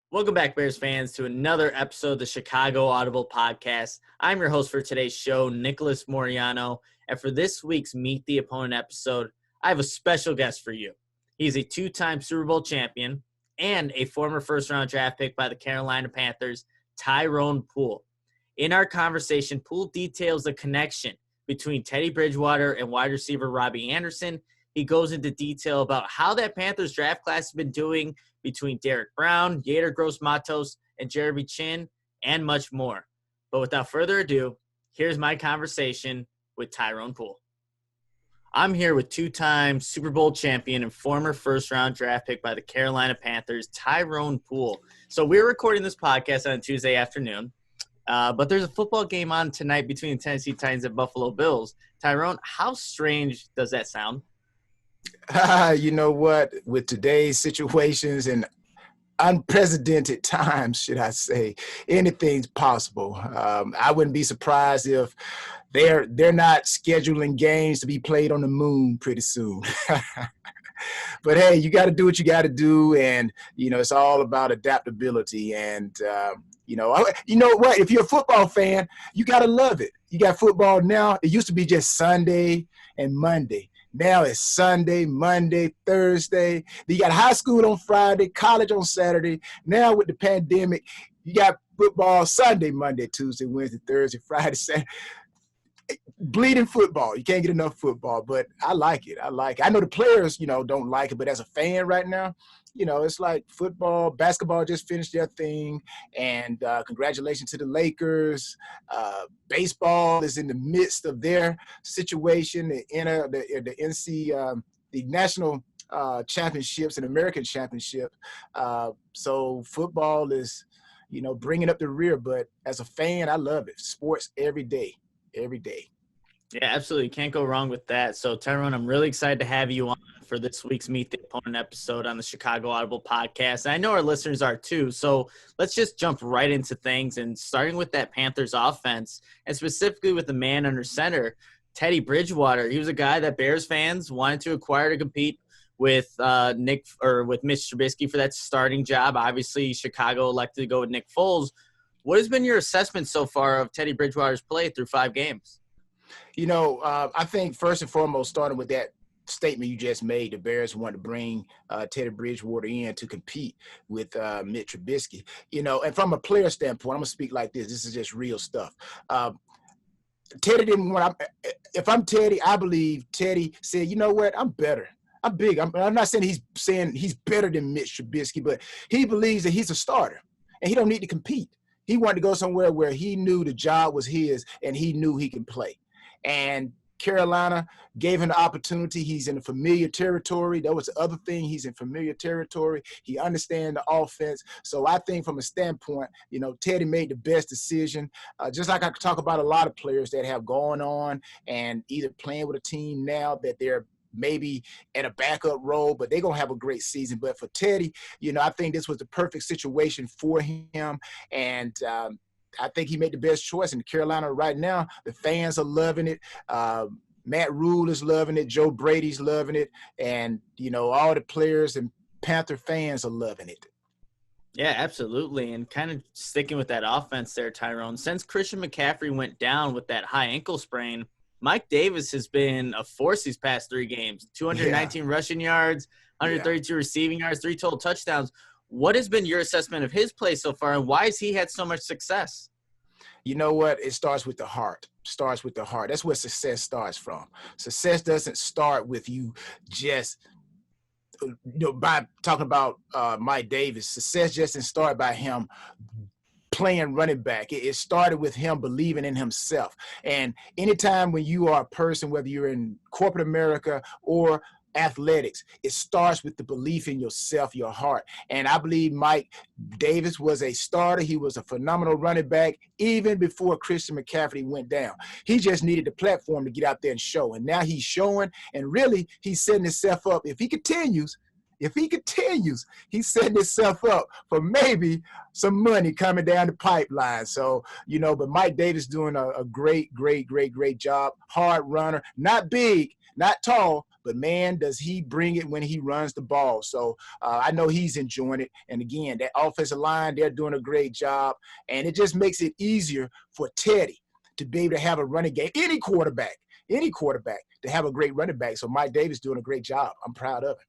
Welcome back, Bears fans, to another episode of the Chicago Audible Podcast. I'm your host for today's show, Nicholas Moreano, and for this week's Meet the Opponent episode, I have a special guest for you. He's a two-time Super Bowl champion and a former first-round draft pick by the Carolina Panthers, Tyrone Poole. In our conversation, Poole details the connection between Teddy Bridgewater and wide receiver Robbie Anderson. He goes into detail about how that Panthers draft class has been doing between Derek Brown, Yader Gross-Matos, and Jeremy Chin, and much more. But without further ado, here's my conversation with Tyrone Poole. I'm here with two-time Super Bowl champion and former first-round draft pick by the Carolina Panthers, Tyrone Poole. So we're recording this podcast on a Tuesday afternoon, but there's a football game on tonight between the Tennessee Titans and Buffalo Bills. Tyrone, how strange does that sound? You know what? With today's situations and unprecedented times, should I say, anything's possible. I wouldn't be surprised if they're not scheduling games to be played on the moon pretty soon. But hey, you got to do what you got to do, and it's all about adaptability. And you know what? If you're a football fan, you got to love it. You got football now. It used to be just Sunday and Monday. Now it's Sunday, Monday, Thursday. You got high school on Friday, college on Saturday. Now with the pandemic, you got football Sunday, Monday, Tuesday, Wednesday, Thursday, Friday, Saturday. Bleeding football. You can't get enough football, but I like it. I know the players, don't like it, but as a fan right now, it's like football, basketball just finished their thing, and congratulations to the Lakers. Baseball is in the midst of their situation. The NC, the national championships and American championship. So football is, bringing up the rear. But as a fan, I love it. Sports every day. Yeah, absolutely. Can't go wrong with that. So, Tyrone, I'm really excited to have you on for this week's Meet the Opponent episode on the Chicago Audible Podcast. And I know our listeners are too. So let's just jump right into things, and starting with that Panthers offense, and specifically with the man under center, Teddy Bridgewater. He was a guy that Bears fans wanted to acquire to compete with with Mitch Trubisky for that starting job. Obviously, Chicago elected to go with Nick Foles. What has been your assessment so far of Teddy Bridgewater's play through 5 games? I think first and foremost, starting with that statement you just made, the Bears want to bring Teddy Bridgewater in to compete with Mitch Trubisky. And from a player standpoint, I'm going to speak like this. This is just real stuff. Teddy didn't want – if I'm Teddy, I believe Teddy said, you know what, I'm better. I'm big. I'm not saying he's better than Mitch Trubisky, but he believes that he's a starter and he don't need to compete. He wanted to go somewhere where he knew the job was his and he knew he can play. And Carolina gave him the opportunity. He's in a familiar territory. That was the other thing. He's in familiar territory. He understands the offense. So I think from a standpoint, Teddy made the best decision. Just like I could talk about a lot of players that have gone on and either playing with a team now that they're maybe at a backup role, but they're going to have a great season. But for Teddy, I think this was the perfect situation for him. And I think he made the best choice in Carolina right now. The fans are loving it. Matt Rule is loving it. Joe Brady's loving it. And, all the players and Panther fans are loving it. Yeah, absolutely. And kind of sticking with that offense there, Tyrone, since Christian McCaffrey went down with that high ankle sprain, Mike Davis has been a force these past 3 games. 219 rushing yards, 132 receiving yards, 3 total touchdowns. What has been your assessment of his play so far, and why has he had so much success? You know what? It starts with the heart. That's where success starts from. Success doesn't start with you just by talking about Mike Davis. Success just didn't start by him playing running back. It started with him believing in himself. And anytime when you are a person, whether you're in corporate America or athletics, it starts with the belief in yourself, your heart. And I believe Mike Davis was a starter. He was a phenomenal running back even before Christian McCaffrey went down. He just needed the platform to get out there and show. And now he's showing, and really he's setting himself up. If he continues, he's setting himself up for maybe some money coming down the pipeline. So, but Mike Davis doing a great job. Hard runner, not big, not tall, but man, does he bring it when he runs the ball. So I know he's enjoying it. And again, that offensive line, they're doing a great job. And it just makes it easier for Teddy to be able to have a running game. Any quarterback to have a great running back. So Mike Davis doing a great job. I'm proud of him.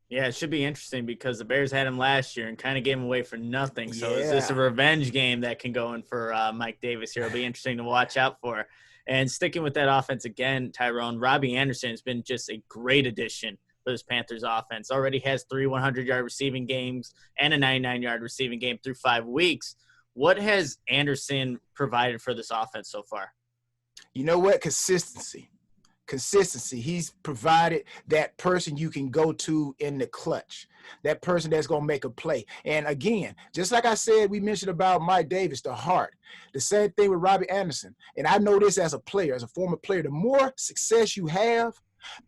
Yeah, it should be interesting because the Bears had him last year and kind of gave him away for nothing. So is this a Yeah. revenge game that can go in for Mike Davis here? It'll be interesting to watch out for. And sticking with that offense again, Tyrone, Robbie Anderson has been just a great addition for this Panthers offense. Already has 3 100-yard receiving games and a 99-yard receiving game through 5 weeks. What has Anderson provided for this offense so far? You know what? Consistency. He's provided that person you can go to in the clutch, that person that's going to make a play. And again, just like I said, we mentioned about Mike Davis, the heart, the same thing with Robbie Anderson. And I know this as a player, as a former player, the more success you have,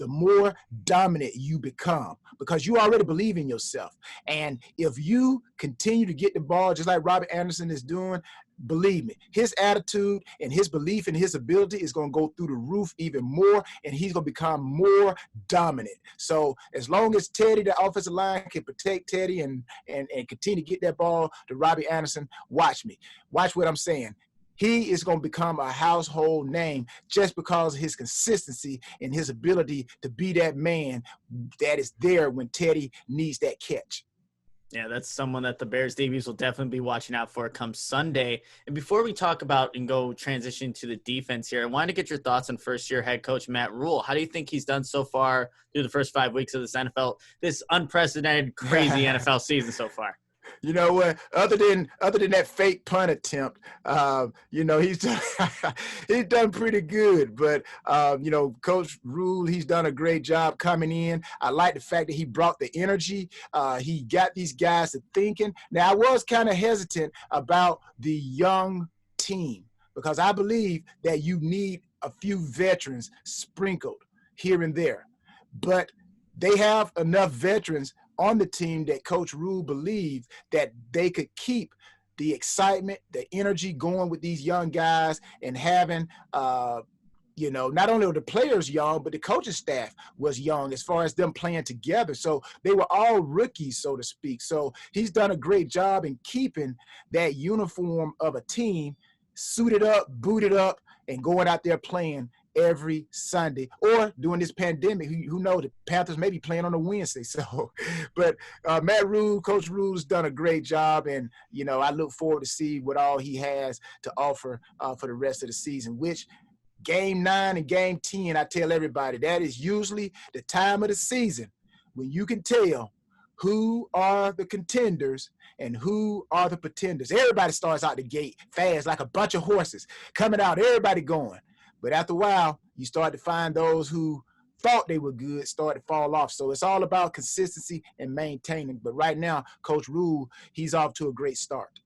the more dominant you become because you already believe in yourself. And if you continue to get the ball just like Robbie Anderson is doing, believe me, his attitude and his belief in his ability is going to go through the roof even more, and he's going to become more dominant. So as long as Teddy, the offensive line, can protect Teddy and continue to get that ball to Robbie Anderson, watch me. Watch what I'm saying. He is going to become a household name just because of his consistency and his ability to be that man that is there when Teddy needs that catch. Yeah, that's someone that the Bears DBs will definitely be watching out for come Sunday. And before we talk about and go transition to the defense here, I wanted to get your thoughts on first-year head coach Matt Rule. How do you think he's done so far through the first 5 weeks of this unprecedented, crazy NFL season so far? You know what? Other than that fake punt attempt, he's done, he's done pretty good. But Coach Rule, he's done a great job coming in. I like the fact that he brought the energy. He got these guys to thinking. Now I was kind of hesitant about the young team because I believe that you need a few veterans sprinkled here and there, but they have enough veterans on the team that Coach Rule believed that they could keep the excitement, the energy going with these young guys and having, not only were the players young, but the coaching staff was young as far as them playing together. So they were all rookies, so to speak. So he's done a great job in keeping that uniform of a team suited up, booted up, and going out there playing every Sunday, or during this pandemic, who knows, the Panthers may be playing on a Wednesday. So, but Matt Rule, Coach Rule has done a great job, and I look forward to see what all he has to offer for the rest of the season. Which Game 9 and Game 10, I tell everybody, that is usually the time of the season when you can tell who are the contenders and who are the pretenders. Everybody starts out the gate fast, like a bunch of horses coming out, everybody going. But after a while, you start to find those who thought they were good start to fall off. So it's all about consistency and maintaining. But right now, Coach Rule, he's off to a great start.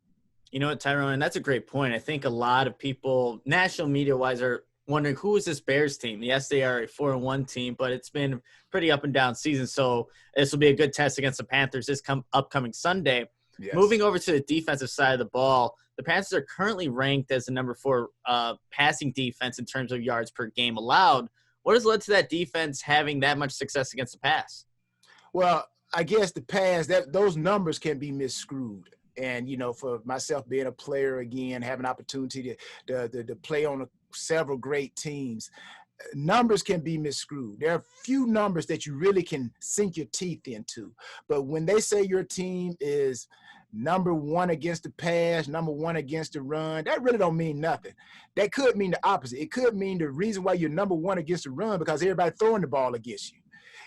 You know what, Tyrone, and that's a great point. I think a lot of people, national media-wise, are wondering who is this Bears team? Yes, they are a 4-1 team, but it's been a pretty up and down season. So this will be a good test against the Panthers this upcoming Sunday. Yes. Moving over to the defensive side of the ball, the Panthers are currently ranked as the number 4 passing defense in terms of yards per game allowed. What has led to that defense having that much success against the pass? Well, I guess the pass, those numbers can be misscrewed. And, for myself being a player again, having an opportunity to play on several great teams, numbers can be misscrewed. There are few numbers that you really can sink your teeth into. But when they say your team is number 1 against the pass, number 1 against the run, that really don't mean nothing. That could mean the opposite. It could mean the reason why you're number 1 against the run because everybody throwing the ball against you.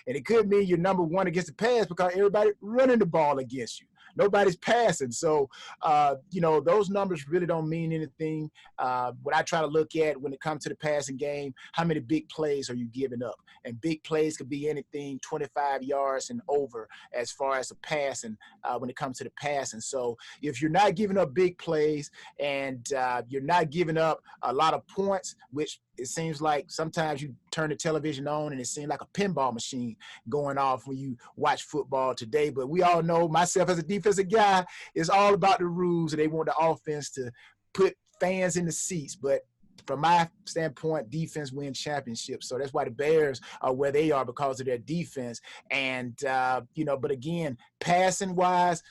And it could mean you're number 1 against the pass because everybody running the ball against you. Nobody's passing. So, those numbers really don't mean anything. What I try to look at when it comes to the passing game, how many big plays are you giving up? And big plays could be anything 25 yards and over as far as the passing when it comes to the passing. So if you're not giving up big plays and you're not giving up a lot of points, which it seems like sometimes you turn the television on and it seems like a pinball machine going off when you watch football today. But we all know, myself as a defensive guy, it's all about the rules, and they want the offense to put fans in the seats. But from my standpoint, defense wins championships. So that's why the Bears are where they are, because of their defense. And, but again, passing wise,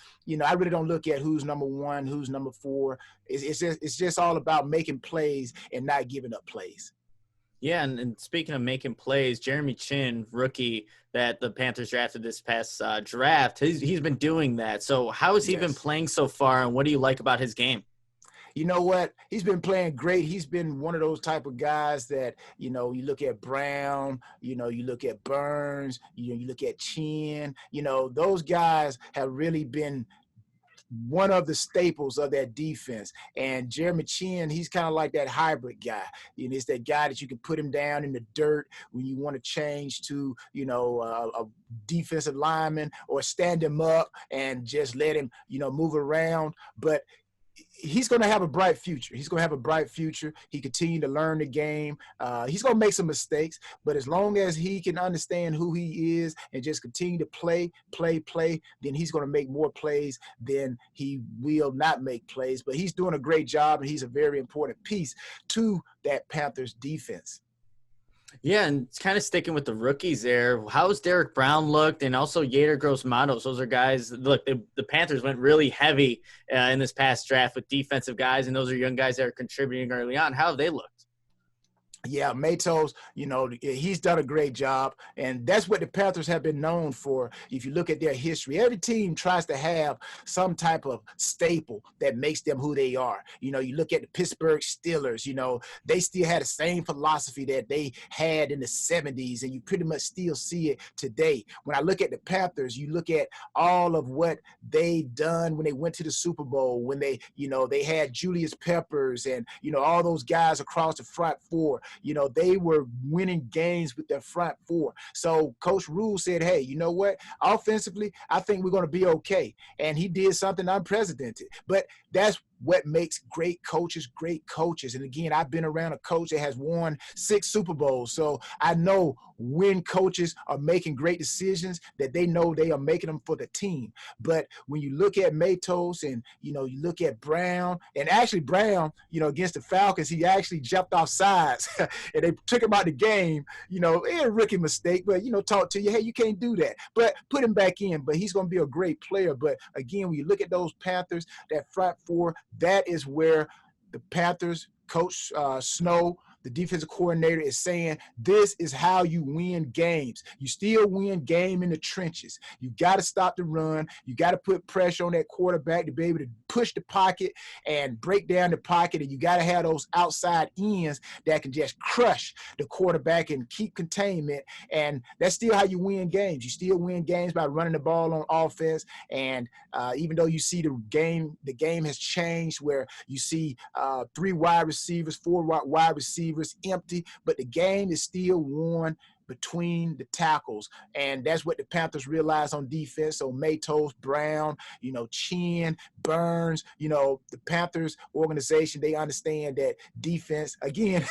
I really don't look at who's number one, who's number four. It's just all about making plays and not giving up plays. Yeah, and speaking of making plays, Jeremy Chin, rookie that the Panthers drafted this past draft, he's been doing that. So how has he been playing so far, and what do you like about his game? You know what? He's been playing great. He's been one of those type of guys that, you look at Brown, you look at Burns, you look at Chin, those guys have really been one of the staples of that defense. And Jeremy Chin, he's kind of like that hybrid guy. It's that guy that you can put him down in the dirt when you want to change to, a defensive lineman, or stand him up and just let him, move around. But he's going to have a bright future. He continued to learn the game. He's going to make some mistakes, but as long as he can understand who he is and just continue to play, then he's going to make more plays than he will not make plays. But he's doing a great job, and he's a very important piece to that Panthers defense. Yeah, and it's kind of sticking with the rookies there. How's Derek Brown looked, and also Yader Gross-Matos? Those are guys – look, the Panthers went really heavy in this past draft with defensive guys, and those are young guys that are contributing early on. How have they looked? Yeah, Matos, he's done a great job, and that's what the Panthers have been known for. If you look at their history, every team tries to have some type of staple that makes them who they are. You look at the Pittsburgh Steelers, they still had the same philosophy that they had in the 70s, and you pretty much still see it today. When I look at the Panthers, you look at all of what they done when they went to the Super Bowl, when they had Julius Peppers and, all those guys across the front four. They were winning games with their front four. So Coach Rule said, hey, you know what? Offensively, I think we're going to be okay. And he did something unprecedented. But that's what makes great coaches. And again, I've been around a coach that has won 6 Super Bowls. So I know when coaches are making great decisions, that they know they are making them for the team. But when you look at Matos and, you look at Brown, and actually Brown, against the Falcons, he actually jumped off sides and they took him out the game, a rookie mistake, but, talk to you, hey, you can't do that. But put him back in, but he's going to be a great player. But again, when you look at those Panthers, that front four, that is where the Panthers, Coach Snow, the defensive coordinator, is saying this is how you win games. You still win game in the trenches. You got to stop the run. You got to put pressure on that quarterback to be able to push the pocket and break down the pocket. And you got to have those outside ends that can just crush the quarterback and keep containment. And that's still how you win games. You still win games by running the ball on offense. And even though you see the game has changed, where you see 3 wide receivers, 4 wide receivers empty, but the game is still won between the tackles. And that's what the Panthers realized on defense. So Matos, Brown, Chin, Burns, the Panthers organization, they understand that defense, again,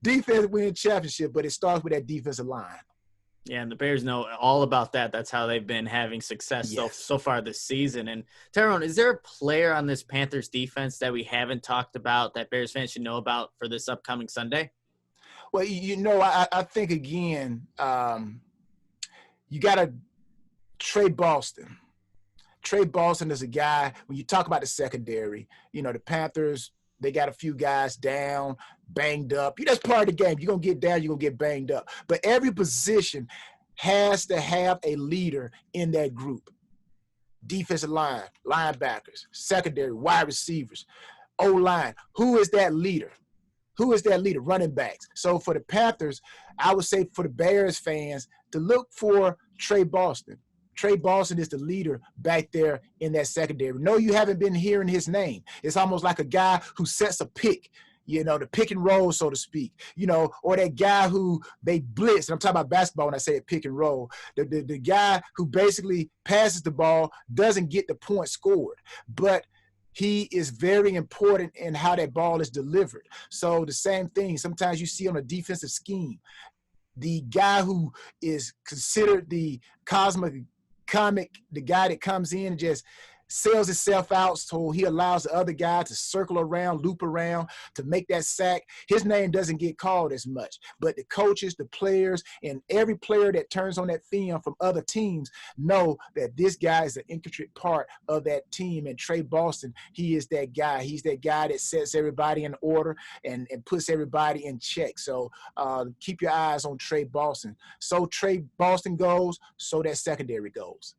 defense wins championship, but it starts with that defensive line. Yeah, and the Bears know all about that. That's how they've been having success so far this season. And Tyrone, is there a player on this Panthers defense that we haven't talked about that Bears fans should know about for this upcoming Sunday? Well, I think, again, you got to Trey Boston. Trey Boston is a guy, when you talk about the secondary, the Panthers, they got a few guys down, banged up. That's part of the game. You're going to get down, you're going to get banged up. But every position has to have a leader in that group. Defensive line, linebackers, secondary, wide receivers, O-line. Who is that leader? Running backs. So for the Panthers, I would say for the Bears fans to look for Trey Boston. Trey Boston is the leader back there in that secondary. No, you haven't been hearing his name. It's almost like a guy who sets a pick, the pick and roll, so to speak, or that guy who they blitz. And I'm talking about basketball when I say a pick and roll. The guy who basically passes the ball, doesn't get the point scored, but he is very important in how that ball is delivered. So the same thing sometimes you see on a defensive scheme. The guy who is considered the comic, the guy that comes in and just sells himself out, so he allows the other guy to circle around, loop around to make that sack. His name doesn't get called as much, but the coaches, the players, and every player that turns on that film from other teams know that this guy is an intricate part of that team. And Trey Boston, he is that guy. He's that guy that sets everybody in order and puts everybody in check. So keep your eyes on Trey Boston. So Trey Boston goes, so that secondary goes.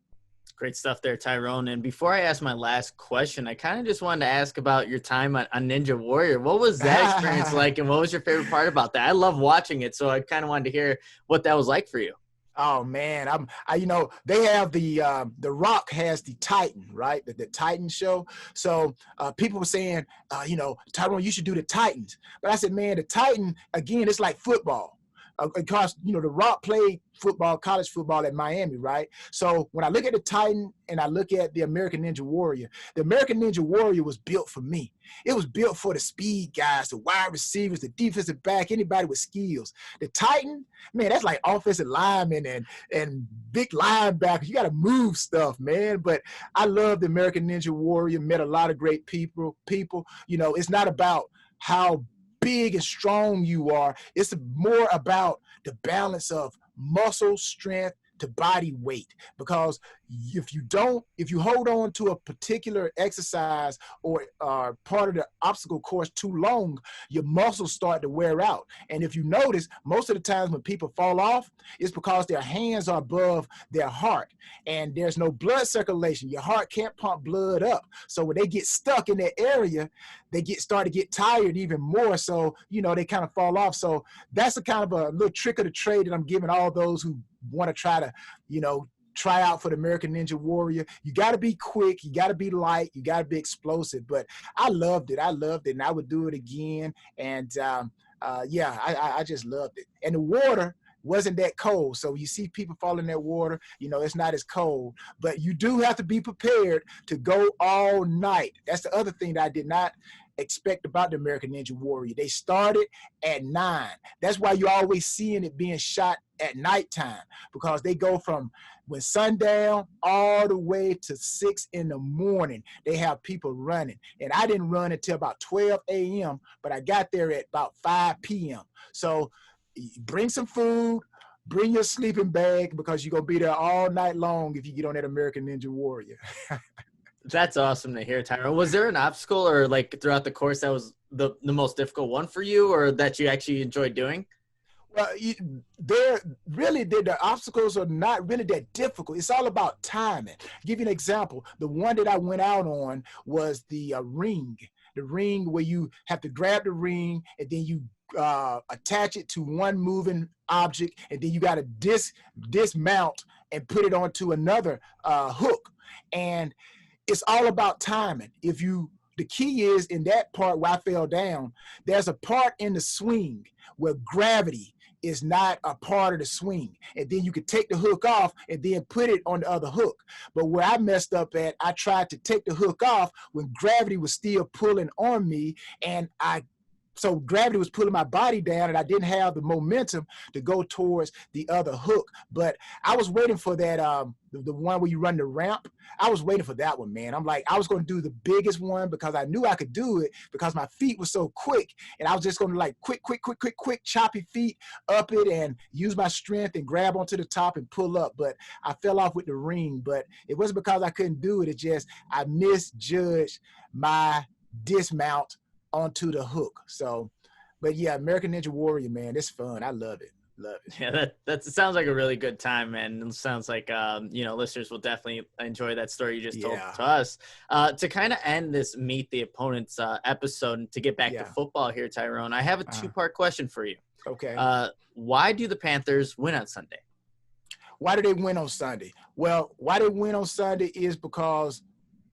Great stuff there, Tyrone. And before I ask my last question, I kind of just wanted to ask about your time on Ninja Warrior. What was that experience like, and what was your favorite part about that? I love watching it, so I kind of wanted to hear what that was like for you. Oh man, they have the Rock has the Titan, right? The Titan show. So people were saying, Tyrone, you should do the Titans. But I said, man, the Titan, again, it's like football. Because, the Rock played football, college football at Miami, right? So when I look at the Titan and I look at the American Ninja Warrior, the American Ninja Warrior was built for me. It was built for the speed guys, the wide receivers, the defensive back, anybody with skills. The Titan, man, that's like offensive linemen and big linebackers. You got to move stuff, man. But I love the American Ninja Warrior, met a lot of great people. It's not about how big and strong you are. It's more about the balance of muscle strength to body weight, because if you hold on to a particular exercise or part of the obstacle course too long, your muscles start to wear out. And if you notice, most of the times when people fall off, it's because their hands are above their heart and there's no blood circulation. Your heart can't pump blood up. So when they get stuck in that area, they start to get tired even more. So, they kind of fall off. So that's a kind of a little trick of the trade that I'm giving all those who want to try to, try out for the American Ninja Warrior. You got to be quick. You got to be light. You got to be explosive. But I loved it. And I would do it again. And I just loved it. And the water wasn't that cold. So you see people fall in that water, it's not as cold. But you do have to be prepared to go all night. That's the other thing that I did not expect about the American Ninja Warrior. They started at 9. That's why you're always seeing it being shot at nighttime, because they go from when sundown all the way to 6 in the morning. They have people running. And I didn't run until about 12 a.m., but I got there at about 5 p.m. So bring some food, bring your sleeping bag, because you're going to be there all night long if you get on that American Ninja Warrior. That's awesome to hear, Tyrone. Was there an obstacle or throughout the course that was the most difficult one for you, or that you actually enjoyed doing? Well, the obstacles are not really that difficult. It's all about timing. I'll give you an example. The one that I went out on was the ring where you have to grab the ring and then you attach it to one moving object, and then you got to dismount and put it onto another hook. And it's all about timing. The key is in that part where I fell down, there's a part in the swing where gravity is not a part of the swing. And then you could take the hook off and then put it on the other hook. But where I messed up at, I tried to take the hook off when gravity was still pulling on me, and so gravity was pulling my body down, and I didn't have the momentum to go towards the other hook. But I was waiting for that, the one where you run the ramp. I was waiting for that one, man. I'm like, I was going to do the biggest one because I knew I could do it because my feet were so quick. And I was just going to quick, choppy feet up it and use my strength and grab onto the top and pull up. But I fell off with the ring. But it wasn't because I couldn't do it. It's just I misjudged my dismount onto the hook. So, but yeah, American Ninja Warrior, man, it's fun. I love it. Yeah, that sounds like a really good time, man. It sounds like listeners will definitely enjoy that story you just told to us. To kind of end this Meet the Opponents episode and to get back to football here, Tyrone, I have a 2-part question for you. Okay. Why do the Panthers win on Sunday? Why do they win on Sunday? Well, why they win on Sunday is because,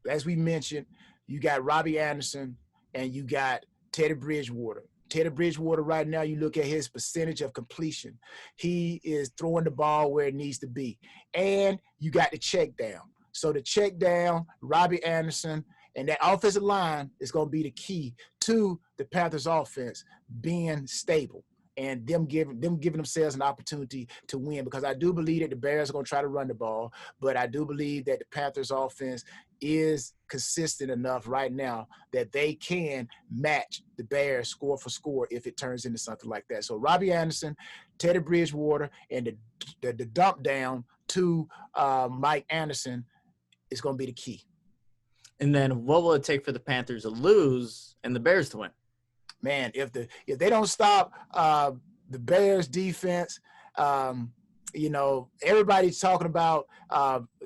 as we mentioned, you got Robbie Anderson and you got Teddy Bridgewater. Teddy Bridgewater right now, you look at his percentage of completion. He is throwing the ball where it needs to be. And you got the check down. So the check down, Robbie Anderson, and that offensive line is going to be the key to the Panthers offense being stable. and them giving themselves an opportunity to win, because I do believe that the Bears are going to try to run the ball, but I do believe that the Panthers offense is consistent enough right now that they can match the Bears score for score if it turns into something like that. So Robbie Anderson, Teddy Bridgewater, and the dump down to Mike Anderson is going to be the key. And then what will it take for the Panthers to lose and the Bears to win? Man, if they don't stop the Bears defense, everybody's talking about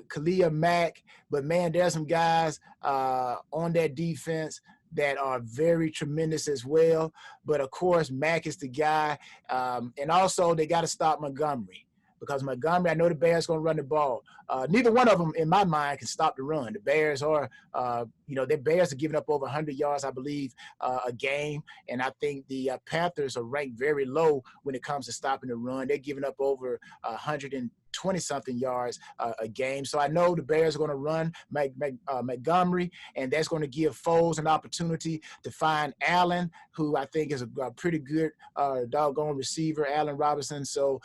Khalil Mack, but man, there's some guys on that defense that are very tremendous as well. But of course, Mack is the guy, and also they got to stop Montgomery. Because Montgomery, I know the Bears going to run the ball. Neither one of them, in my mind, can stop the run. The Bears are, the Bears are giving up over 100 yards, I believe, a game. And I think the Panthers are ranked very low when it comes to stopping the run. They're giving up over 120-something yards a game. So I know the Bears are going to run Montgomery, and that's going to give Foles an opportunity to find Allen, who I think is a pretty good doggone receiver, Allen Robinson. So,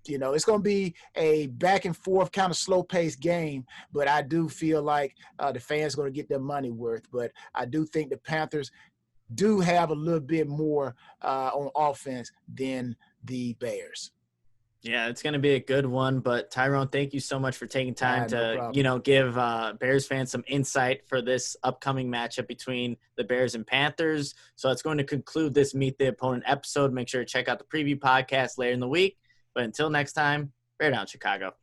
it's going to be a back and forth kind of slow paced game, but I do feel like the fans are going to get their money worth. But I do think the Panthers do have a little bit more on offense than the Bears. Yeah, it's going to be a good one. But Tyrone, thank you so much for taking time no to, give Bears fans some insight for this upcoming matchup between the Bears and Panthers. So that's going to conclude this Meet the Opponent episode. Make sure to check out the preview podcast later in the week. But until next time, bear down, Chicago.